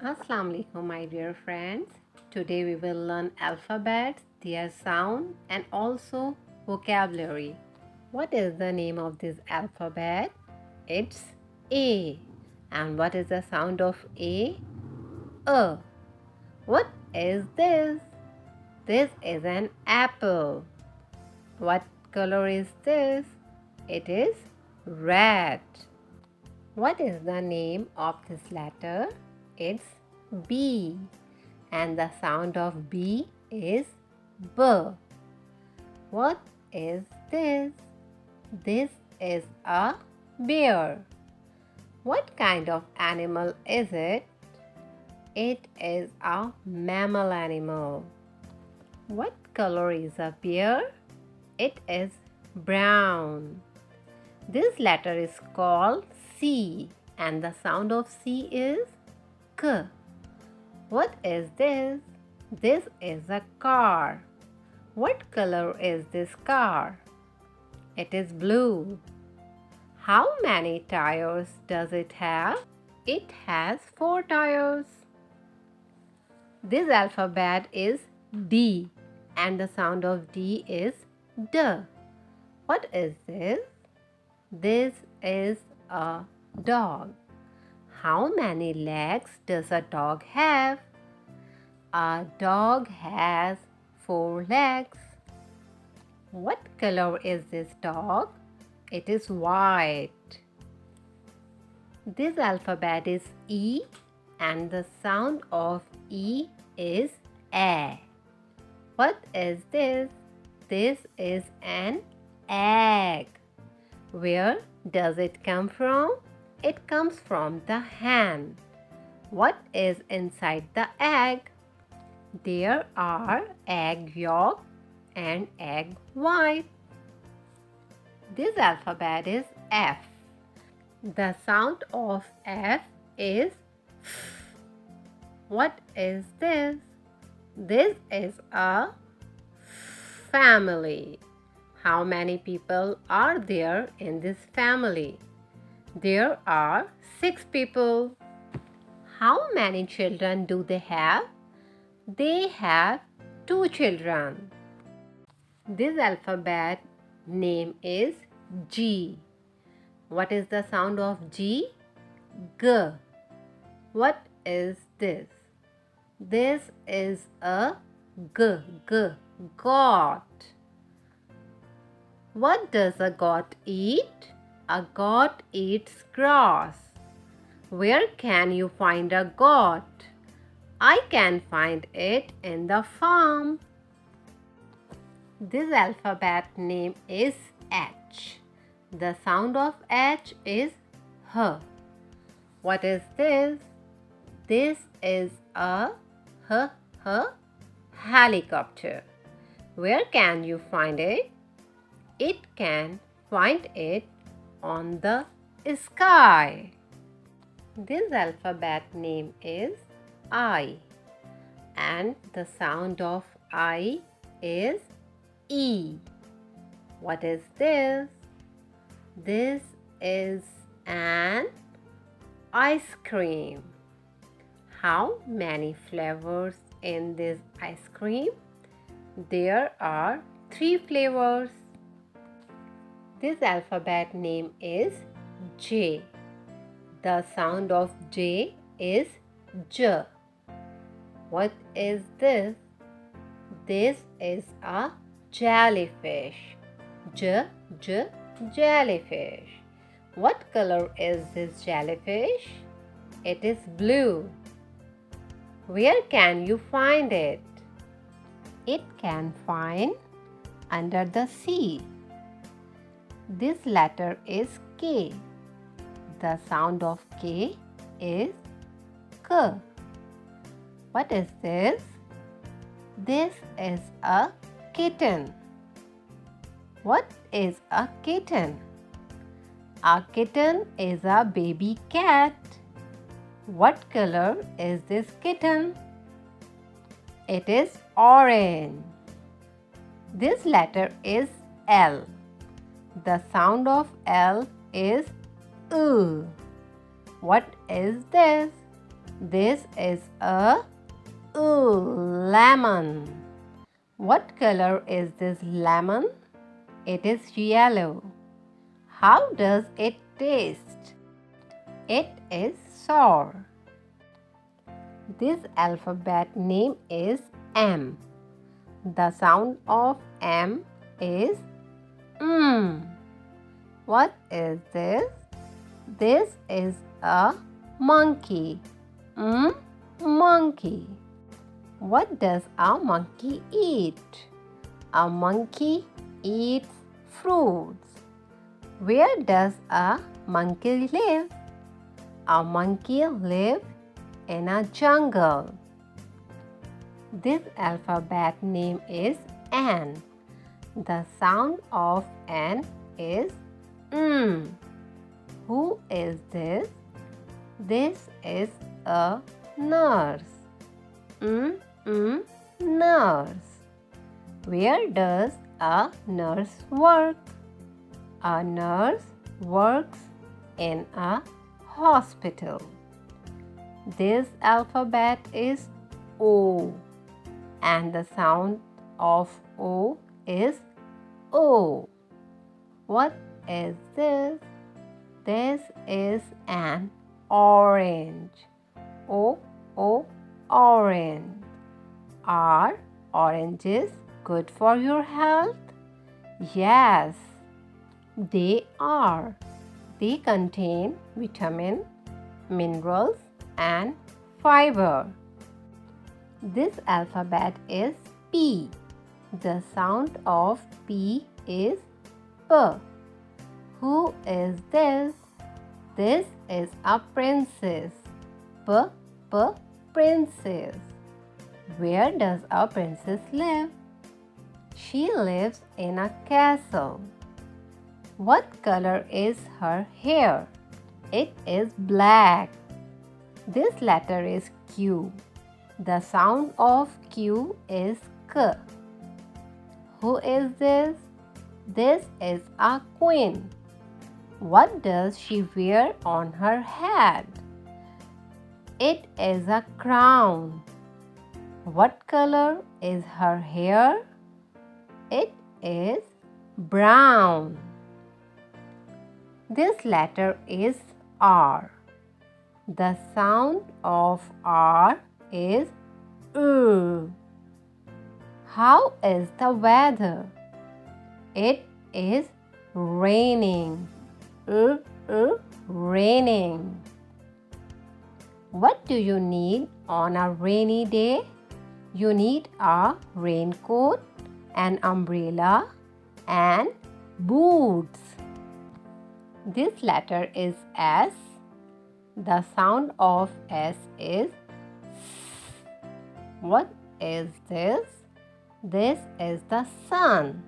Assalamu alaikum, my dear friends. Today we will learn alphabets, their sound, and also vocabulary. What is the name of this alphabet? It's A. And what is the sound of A? A. What is this? This is an apple. What color is this? It is red. What is the name of this letter? It's B. And the sound of B is B. What is this? This is a bear. What kind of animal is it? It is a mammal animal. What color is a bear? It is brown. This letter is called C, and the sound of C is K. What is this? This is a car. What color is this car? It is blue. How many tires does it have? It has 4 tires. This alphabet is D, and the sound of D is D. What is this? This is a dog. How many legs does a dog have? A dog has 4 legs. What color is this dog? It is white. This alphabet is E, and the sound of E is A. What is this? This is an egg. Where does it come from? It comes from the hen. What is inside the egg? There are egg yolk and egg white. This alphabet is F. The sound of F is F. What is this? This is a family. How many people are there in this family? There are 6 people. How many children do they have? They have 2 children. This alphabet name is G. What is the sound of G? G. What is this? This is a G. G. Goat. What does a goat eat? A goat eats grass. Where can you find a goat? I can find it in the farm. This alphabet name is H. The sound of H is H. What is this? This is a helicopter. Where can you find it? It can find it on the sky. This alphabet name is I, and the sound of I is E. What is this? This is an ice cream. How many flavors in this ice cream? There are 3 flavors. This alphabet name is J. The sound of J is J. What is this? This is a jellyfish. Jellyfish. What color is this jellyfish? It is blue. Where can you find it? It can find under the sea. This letter is K. The sound of K is K. What is this? This is a kitten. What is a kitten? A kitten is a baby cat. What color is this kitten? It is orange. This letter is L. The sound of L is U. What is this? This is a lemon. What color is this lemon? It is yellow. How does it taste? It is sour. This alphabet name is M. The sound of M is mm. What is this? This is a monkey. Monkey. What does a monkey eat? A monkey eats fruits. Where does a monkey live? A monkey lives in a jungle. This alphabet name is N. The sound of N is mm. Who is this? This is a nurse. Nurse. Where does a nurse work? A nurse works in a hospital. This alphabet is O, and the sound of O is O. What is this? This is an orange. O, orange. Are oranges good for your health? Yes, they are. They contain vitamin, minerals, and fiber. This alphabet is P. The sound of P is P. Who is this? This is a princess. Princess. Where does a princess live? She lives in a castle. What color is her hair? It is black. This letter is Q. The sound of Q is K. Who is this? This is a queen. What does she wear on her head? It is a crown. What color is her hair? It is brown. This letter is R. The sound of R is How is the weather? It is raining. Raining. What do you need on a rainy day? You need a raincoat, an umbrella, and boots. This letter is S. The sound of S is S. What is this? This is the sun.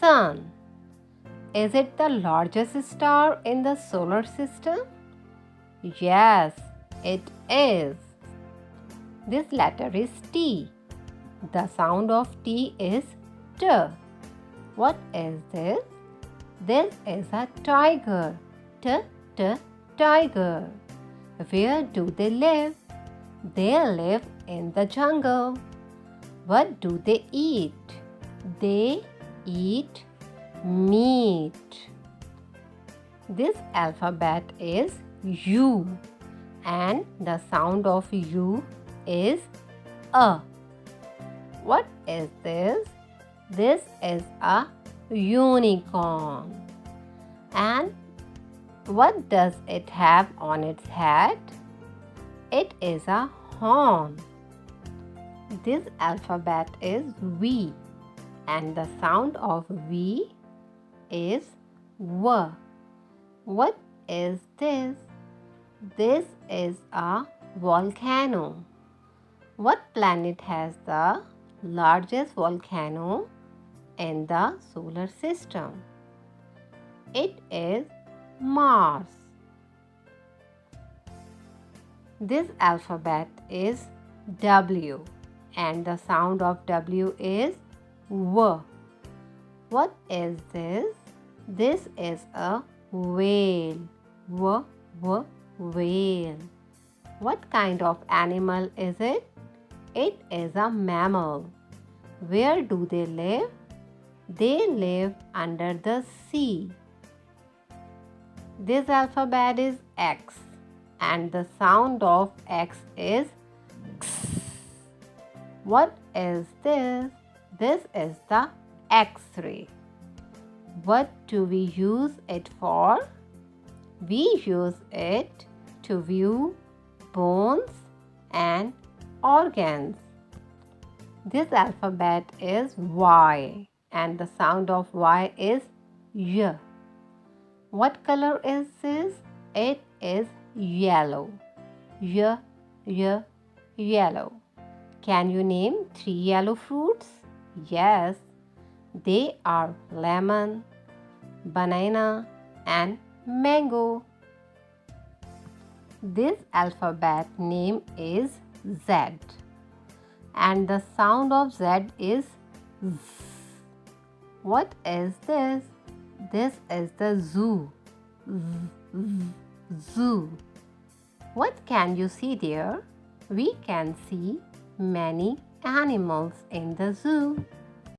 Sun. Is it the largest star in the solar system? Yes, it is. This letter is T. The sound of T is T. What is this? This is a tiger. Tiger. Where do they live? They live in the jungle. What do they eat? They eat meat. This alphabet is U, and the sound of U is A. What is this? This is a unicorn. And what does it have on its head? It is a horn. This alphabet is V, and the sound of V is W. What is this? This is a volcano. What planet has the largest volcano in the solar system? It is Mars. This alphabet is W, and the sound of W is W. What is this? This is a whale. Whale. What kind of animal is it? It is a mammal. Where do they live? They live under the sea. This alphabet is X, and the sound of X is X. What is this? This is the X-ray. What do we use it for? We use it to view bones and organs. This alphabet is Y, and the sound of Y is Y. What color is this? It is yellow. Y, Y, yellow. Can you name 3 yellow fruits? Yes, they are lemon, banana, and mango. This alphabet name is Z, and the sound of Z is Z. What is this? This is the zoo. Zoo. What can you see there? We can see many animals in the zoo.